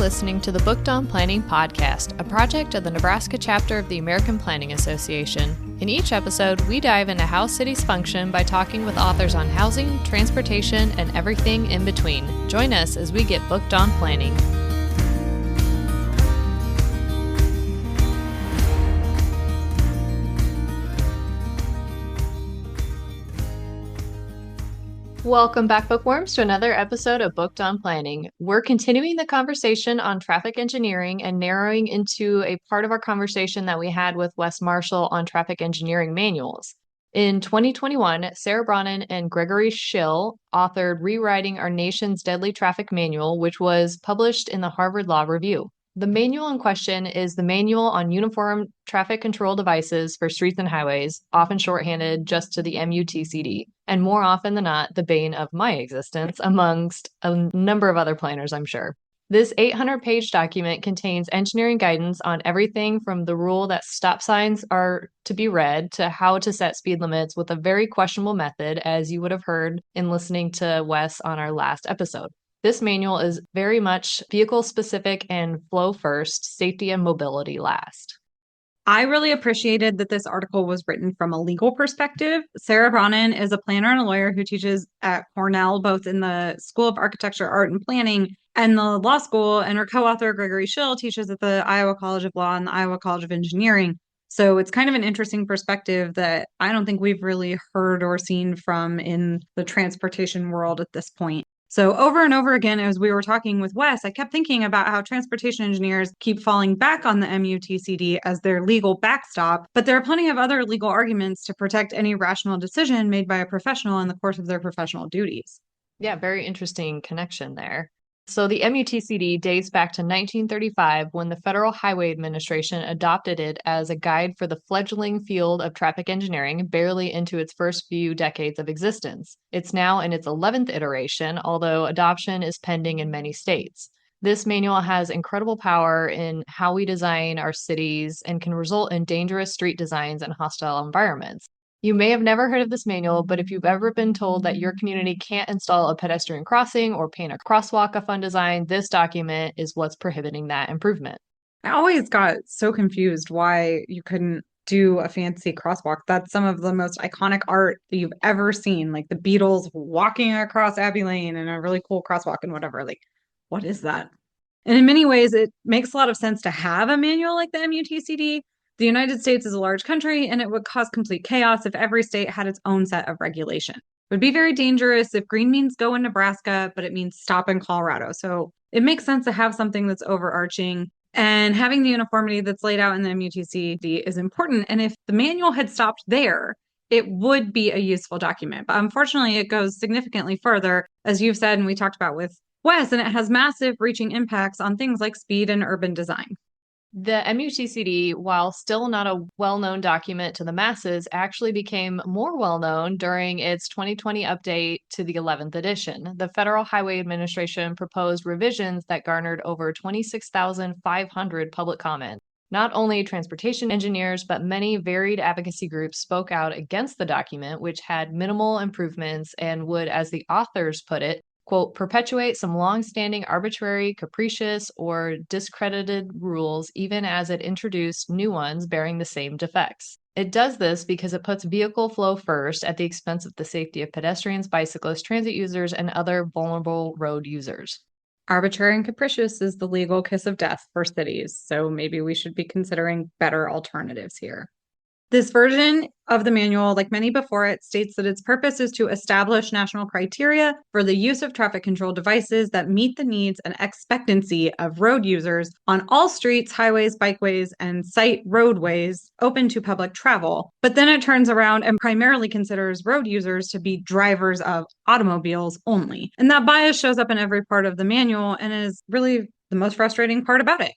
listening to the Booked on Planning podcast, a project of the Nebraska chapter of the American Planning Association. In each episode, we dive into how cities function by talking with authors on housing, transportation, and everything in between. Join us as we get booked on planning. Welcome back, bookworms, to another episode of Booked on Planning. We're continuing the conversation on traffic engineering and narrowing into a part of our conversation that we had with Wes Marshall on traffic engineering manuals. In 2021, Sarah Bronin and Gregory Schill authored Rewriting Our Nation's Deadly Traffic Manual, which was published in the Harvard Law Review. The manual in question is the Manual on Uniform Traffic Control Devices for Streets and Highways, often shorthanded just to the MUTCD, and more often than not, the bane of my existence, amongst a number of other planners, I'm sure. This 800-page document contains engineering guidance on everything from the rule that stop signs are to be read to how to set speed limits with a very questionable method, as you would have heard in listening to Wes on our last episode. This manual is very much vehicle-specific and flow first, safety and mobility last. I really appreciated that this article was written from a legal perspective. Sarah Bronin is a planner and a lawyer who teaches at Cornell, both in the School of Architecture, Art, and Planning and the law school, and her co-author, Gregory Schill, teaches at the Iowa College of Law and the Iowa College of Engineering. So it's kind of an interesting perspective that I don't think we've really heard or seen from in the transportation world at this point. So over and over again, as we were talking with Wes, I kept thinking about how transportation engineers keep falling back on the MUTCD as their legal backstop, but there are plenty of other legal arguments to protect any rational decision made by a professional in the course of their professional duties. Yeah, very interesting connection there. So the MUTCD dates back to 1935 when the Federal Highway Administration adopted it as a guide for the fledgling field of traffic engineering, barely into its first few decades of existence. It's now in its 11th iteration, although adoption is pending in many states. This manual has incredible power in how we design our cities and can result in dangerous street designs and hostile environments. You may have never heard of this manual, but if you've ever been told that your community can't install a pedestrian crossing or paint a crosswalk a fun design, this document is what's prohibiting that improvement. I always got so confused why you couldn't do a fancy crosswalk. That's some of the most iconic art that you've ever seen, like the Beatles walking across Abbey Lane in a really cool crosswalk and whatever. Like, what is that? And in many ways, it makes a lot of sense to have a manual like the MUTCD. The United States is a large country, and it would cause complete chaos if every state had its own set of regulation. It would be very dangerous if green means go in Nebraska, but it means stop in Colorado. So it makes sense to have something that's overarching, and having the uniformity that's laid out in the MUTCD is important. And if the manual had stopped there, it would be a useful document. But unfortunately, it goes significantly further, as you've said, and we talked about with Wes, and it has massive reaching impacts on things like speed and urban design. The MUTCD, while still not a well-known document to the masses, actually became more well-known during its 2020 update to the 11th edition. The Federal Highway Administration proposed revisions that garnered over 26,500 public comments. Not only transportation engineers, but many varied advocacy groups spoke out against the document, which had minimal improvements and would, as the authors put it, quote, perpetuate some long-standing arbitrary, capricious, or discredited rules, even as it introduced new ones bearing the same defects. It does this because it puts vehicle flow first at the expense of the safety of pedestrians, bicyclists, transit users, and other vulnerable road users. Arbitrary and capricious is the legal kiss of death for cities, so maybe we should be considering better alternatives here. This version of the manual, like many before it, states that its purpose is to establish national criteria for the use of traffic control devices that meet the needs and expectancy of road users on all streets, highways, bikeways, and site roadways open to public travel. But then it turns around and primarily considers road users to be drivers of automobiles only. And that bias shows up in every part of the manual and is really the most frustrating part about it.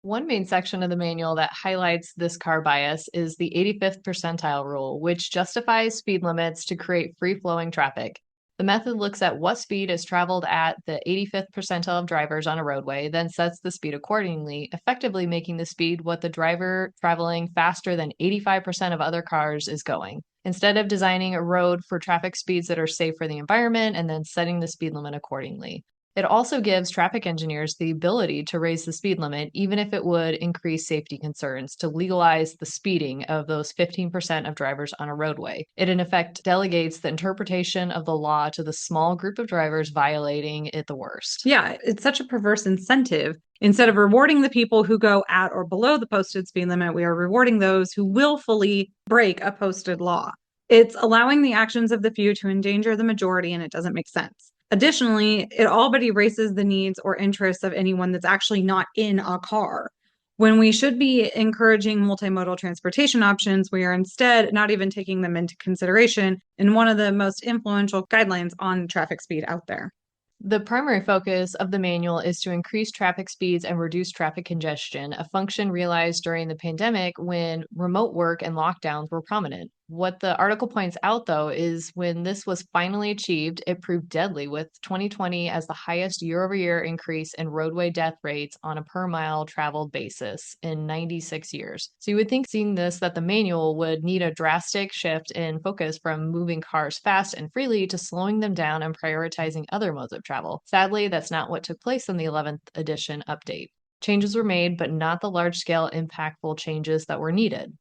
One main section of the manual that highlights this car bias is the 85th percentile rule, which justifies speed limits to create free-flowing traffic. The method looks at what speed is traveled at the 85th percentile of drivers on a roadway, then sets the speed accordingly, effectively making the speed what the driver traveling faster than 85% of other cars is going, instead of designing a road for traffic speeds that are safe for the environment and then setting the speed limit accordingly. It also gives traffic engineers the ability to raise the speed limit, even if it would increase safety concerns, to legalize the speeding of those 15% of drivers on a roadway. It, in effect, delegates the interpretation of the law to the small group of drivers violating it the worst. Yeah, it's such a perverse incentive. Instead of rewarding the people who go at or below the posted speed limit, we are rewarding those who willfully break a posted law. It's allowing the actions of the few to endanger the majority, and it doesn't make sense. Additionally, it all but erases the needs or interests of anyone that's actually not in a car. When we should be encouraging multimodal transportation options, we are instead not even taking them into consideration in one of the most influential guidelines on traffic speed out there. The primary focus of the manual is to increase traffic speeds and reduce traffic congestion, a function realized during the pandemic when remote work and lockdowns were prominent. What the article points out, though, is when this was finally achieved, it proved deadly, with 2020 as the highest year-over-year increase in roadway death rates on a per mile traveled basis in 96 years. So you would think, seeing this, that the manual would need a drastic shift in focus from moving cars fast and freely to slowing them down and prioritizing other modes of travel. Sadly, that's not what took place in the 11th edition update. Changes were made, but not the large-scale, impactful changes that were needed.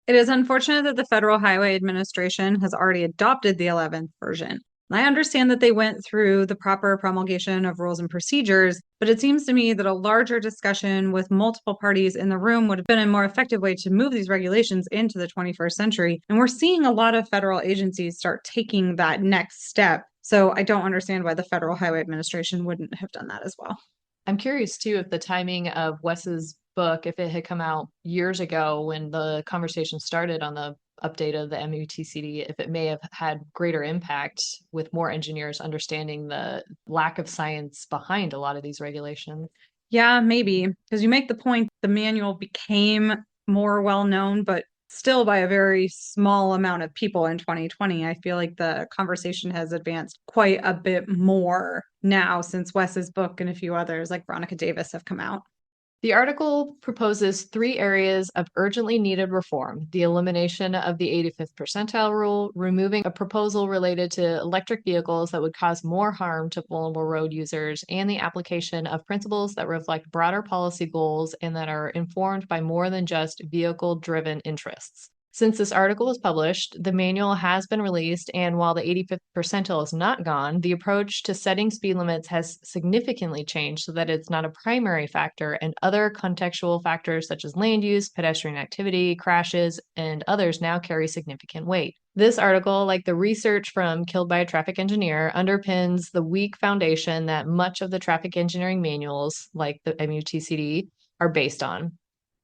It is unfortunate that the Federal Highway Administration has already adopted the 11th version. I understand that they went through the proper promulgation of rules and procedures, but it seems to me that a larger discussion with multiple parties in the room would have been a more effective way to move these regulations into the 21st century. And we're seeing a lot of federal agencies start taking that next step. So I don't understand why the Federal Highway Administration wouldn't have done that as well. I'm curious too if the timing of Wes's book, if it had come out years ago when the conversation started on the update of the MUTCD, if it may have had greater impact with more engineers understanding the lack of science behind a lot of these regulations. Yeah, maybe. Because you make the point the manual became more well known, but still by a very small amount of people in 2020. I feel like the conversation has advanced quite a bit more now since Wes's book and a few others like Veronica Davis have come out. The article proposes 3 areas of urgently needed reform: the elimination of the 85th percentile rule, removing a proposal related to electric vehicles that would cause more harm to vulnerable road users, and the application of principles that reflect broader policy goals and that are informed by more than just vehicle-driven interests. Since this article was published, the manual has been released, and while the 85th percentile is not gone, the approach to setting speed limits has significantly changed so that it's not a primary factor, and other contextual factors such as land use, pedestrian activity, crashes, and others now carry significant weight. This article, like the research from Killed by a Traffic Engineer, underpins the weak foundation that much of the traffic engineering manuals, like the MUTCD, are based on.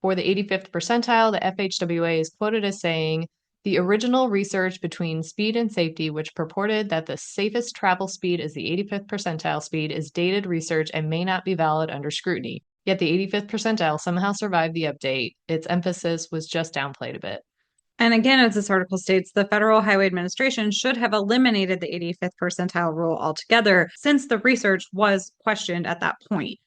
For the 85th percentile, the FHWA is quoted as saying, "The original research between speed and safety, which purported that the safest travel speed is the 85th percentile speed, is dated research and may not be valid under scrutiny. Yet the 85th percentile somehow survived the update. Its emphasis was just downplayed a bit." And again, as this article states, the Federal Highway Administration should have eliminated the 85th percentile rule altogether since the research was questioned at that point.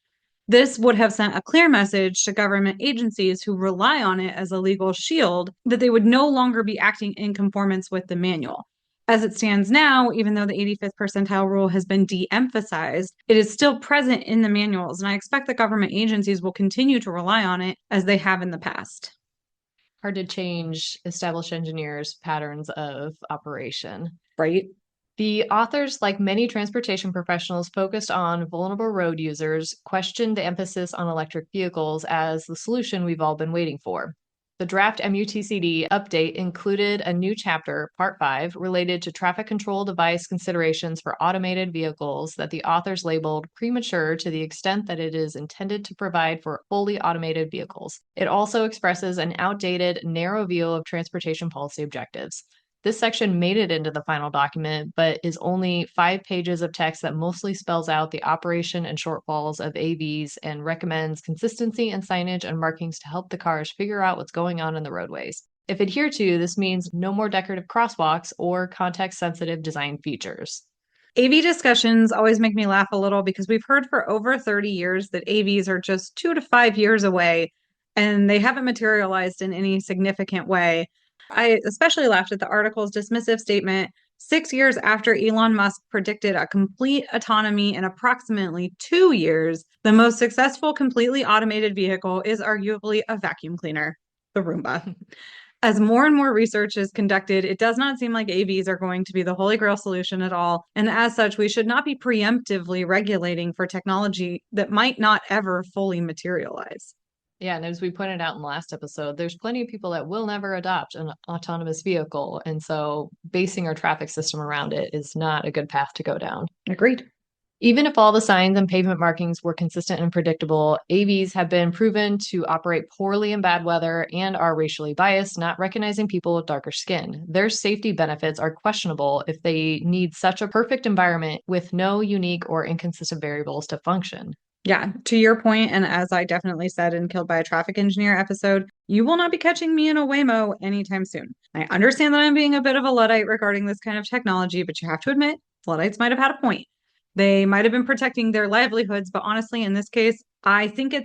This would have sent a clear message to government agencies who rely on it as a legal shield that they would no longer be acting in conformance with the manual. As it stands now, even though the 85th percentile rule has been de-emphasized, it is still present in the manuals, and I expect that government agencies will continue to rely on it as they have in the past. Hard to change established engineers' patterns of operation. Right? The authors, like many transportation professionals focused on vulnerable road users, questioned the emphasis on electric vehicles as the solution we've all been waiting for. The draft MUTCD update included a new chapter, Part 5, related to traffic control device considerations for automated vehicles that the authors labeled premature to the extent that it is intended to provide for fully automated vehicles. It also expresses an outdated, narrow view of transportation policy objectives. This section made it into the final document, but is only 5 pages of text that mostly spells out the operation and shortfalls of AVs and recommends consistency in signage and markings to help the cars figure out what's going on in the roadways. If adhered to, this means no more decorative crosswalks or context-sensitive design features. AV discussions always make me laugh a little because we've heard for over 30 years that AVs are just 2 to 5 years away, and they haven't materialized in any significant way. I especially laughed at the article's dismissive statement 6 years after Elon Musk predicted a complete autonomy in approximately 2 years, the most successful completely automated vehicle is arguably a vacuum cleaner, the Roomba. As more and more research is conducted, it does not seem like AVs are going to be the holy grail solution at all. And as such, we should not be preemptively regulating for technology that might not ever fully materialize. Yeah, and as we pointed out in the last episode, there's plenty of people that will never adopt an autonomous vehicle. And so basing our traffic system around it is not a good path to go down. Agreed. Even if all the signs and pavement markings were consistent and predictable, AVs have been proven to operate poorly in bad weather and are racially biased, not recognizing people with darker skin. Their safety benefits are questionable if they need such a perfect environment with no unique or inconsistent variables to function. Yeah, to your point, and as I definitely said in Killed by a Traffic Engineer episode, you will not be catching me in a Waymo anytime soon. I understand that I'm being a bit of a Luddite regarding this kind of technology, but you have to admit, Luddites might have had a point. They might have been protecting their livelihoods, but honestly, in this case, I think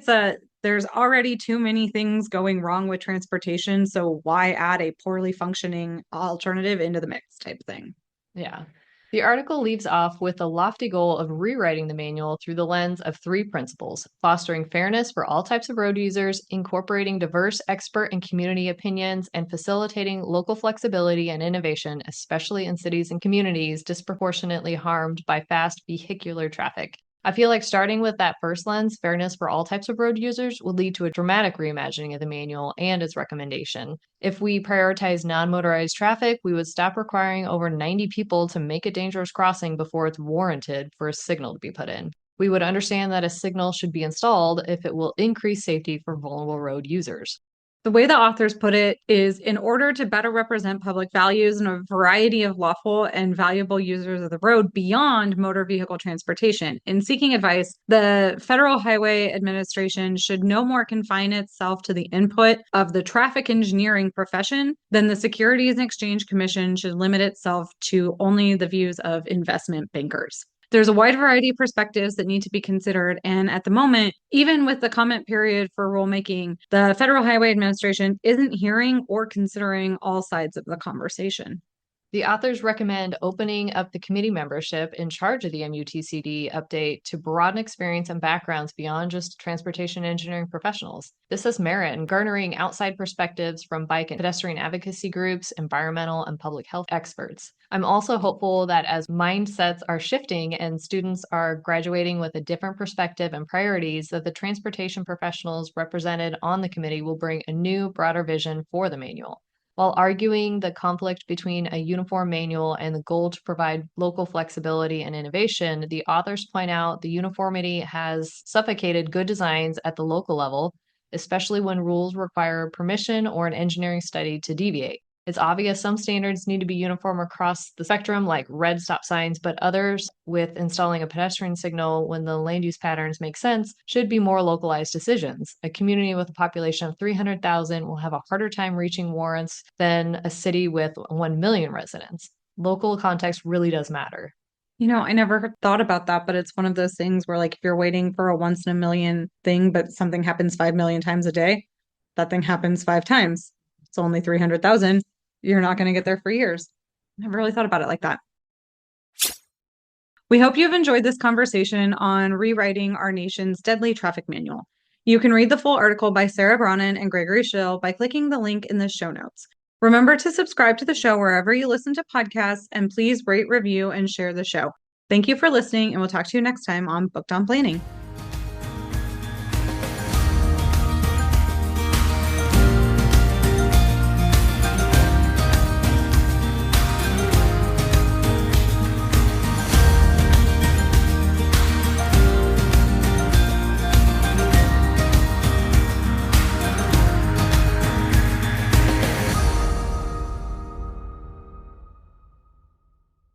there's already too many things going wrong with transportation, so why add a poorly functioning alternative into the mix type thing? Yeah. The article leaves off with the lofty goal of rewriting the manual through the lens of three principles: fostering fairness for all types of road users, incorporating diverse expert and community opinions, and facilitating local flexibility and innovation, especially in cities and communities disproportionately harmed by fast vehicular traffic. I feel like starting with that first lens, fairness for all types of road users, will lead to a dramatic reimagining of the manual and its recommendation. If we prioritize non motorized traffic, we would stop requiring over 90 people to make a dangerous crossing before it's warranted for a signal to be put in. We would understand that a signal should be installed if it will increase safety for vulnerable road users. The way the authors put it is in order to better represent public values and a variety of lawful and valuable users of the road beyond motor vehicle transportation. In seeking advice, the Federal Highway Administration should no more confine itself to the input of the traffic engineering profession than the Securities and Exchange Commission should limit itself to only the views of investment bankers. There's a wide variety of perspectives that need to be considered. And at the moment, even with the comment period for rulemaking, the Federal Highway Administration isn't hearing or considering all sides of the conversation. The authors recommend opening up the committee membership in charge of the MUTCD update to broaden experience and backgrounds beyond just transportation engineering professionals. This has merit in garnering outside perspectives from bike and pedestrian advocacy groups, environmental and public health experts. I'm also hopeful that as mindsets are shifting and students are graduating with a different perspective and priorities, that the transportation professionals represented on the committee will bring a new, broader vision for the manual. While arguing the conflict between a uniform manual and the goal to provide local flexibility and innovation, the authors point out the uniformity has suffocated good designs at the local level, especially when rules require permission or an engineering study to deviate. It's obvious some standards need to be uniform across the spectrum, like red stop signs, but others, with installing a pedestrian signal when the land use patterns make sense, should be more localized decisions. A community with a population of 300,000 will have a harder time reaching warrants than a city with 1 million residents. Local context really does matter. I never thought about that, but it's one of those things where, like, if you're waiting for a once in a million thing, but something happens 5 million times a day, that thing happens 5 times. It's only 300,000. You're not going to get there for years. I never really thought about it like that. We hope you've enjoyed this conversation on rewriting our nation's deadly traffic manual. You can read the full article by Sarah Bronin and Gregory Schill by clicking the link in the show notes. Remember to subscribe to the show wherever you listen to podcasts, and please rate, review, and share the show. Thank you for listening, and we'll talk to you next time on Booked on Planning.